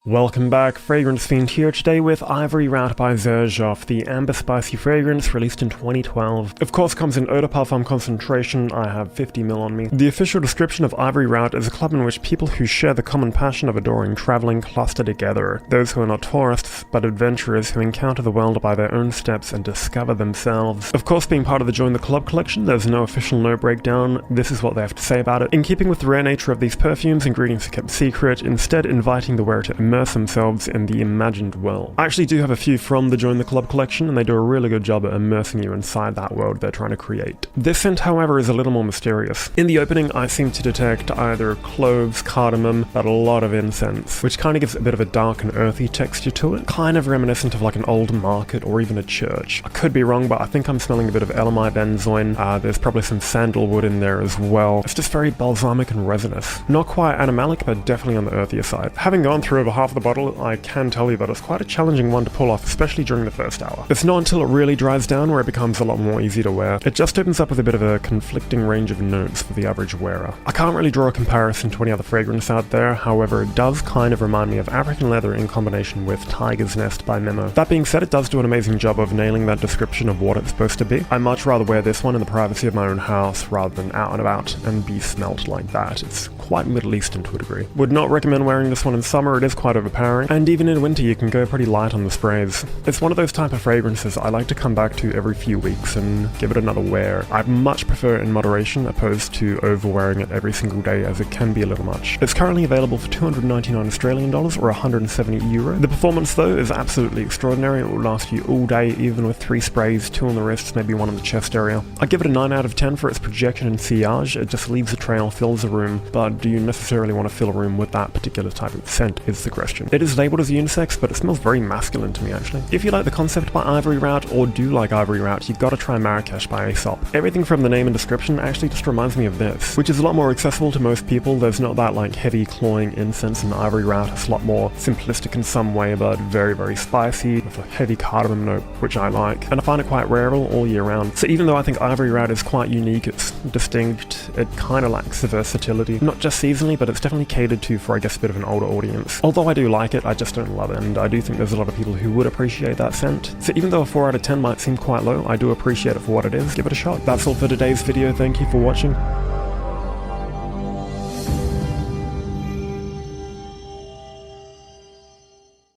Welcome back, Fragrance Fiend here today with Ivory Route by Xerjoff, the amber spicy fragrance released in 2012. Of course comes in eau de parfum concentration. I have 50ml on me. The official description of Ivory Route is a club in which people who share the common passion of adoring traveling cluster together. Those who are not tourists, but adventurers who encounter the world by their own steps and discover themselves. Of course, being part of the Join the Club collection, there's no official note breakdown. This is what they have to say about it. In keeping with the rare nature of these perfumes, ingredients are kept secret, instead inviting the wearer to immerse themselves in the imagined world. I actually do have a few from the Join the Club collection, and they do a really good job at immersing you inside that world they're trying to create. This scent, however, is a little more mysterious. In the opening, I seem to detect either cloves, cardamom, but a lot of incense, which kind of gives it a bit of a dark and earthy texture to it, kind of reminiscent of like an old market or even a church. I could be wrong, but I think I'm smelling a bit of elamite benzoin. There's probably some sandalwood in there as well. It's just very balsamic and resinous. Not quite animalic, but definitely on the earthier side. Having gone through over half the bottle, I can tell you that it's quite a challenging one to pull off, especially during the first hour. It's not until it really dries down where it becomes a lot more easy to wear. It just opens up with a bit of a conflicting range of notes for the average wearer. I can't really draw a comparison to any other fragrance out there, however it does kind of remind me of African leather in combination with Tiger's Nest by Memo. That being said, it does do an amazing job of nailing that description of what it's supposed to be. I'd much rather wear this one in the privacy of my own house rather than out and about and be smelt like that. It's quite Middle Eastern to a degree. Would not recommend wearing this one in summer, it is quite overpowering, and even in winter you can go pretty light on the sprays. It's one of those type of fragrances I like to come back to every few weeks and give it another wear. I much prefer it in moderation opposed to overwearing it every single day, as it can be a little much. It's currently available for $299 Australian dollars or €170. The performance though is absolutely extraordinary. It will last you all day, even with 3 sprays, 2 on the wrists, maybe 1 on the chest area. I give it a 9 out of 10 for its projection and sillage. It just leaves a trail, fills a room, but do you necessarily want to fill a room with that particular type of scent is the question. It is labelled as unisex, but it smells very masculine to me actually. If you like the concept by Ivory Route, or do like Ivory Route, you've got to try Marrakesh by Aesop. Everything from the name and description actually just reminds me of this, which is a lot more accessible to most people. There's not that like heavy cloying incense in Ivory Route. It's a lot more simplistic in some way, but very, very spicy with a heavy cardamom note, which I like, and I find it quite wearable all year round. So even though I think Ivory Route is quite unique, it's distinct, it kind of lacks the versatility, not just seasonally, but it's definitely catered to for, I guess, a bit of an older audience. Although I do like it, I just don't love it, and I do think there's a lot of people who would appreciate that scent. So even though a 4 out of 10 might seem quite low, I do appreciate it for what it is. Give it a shot. That's all for today's video. Thank you for watching.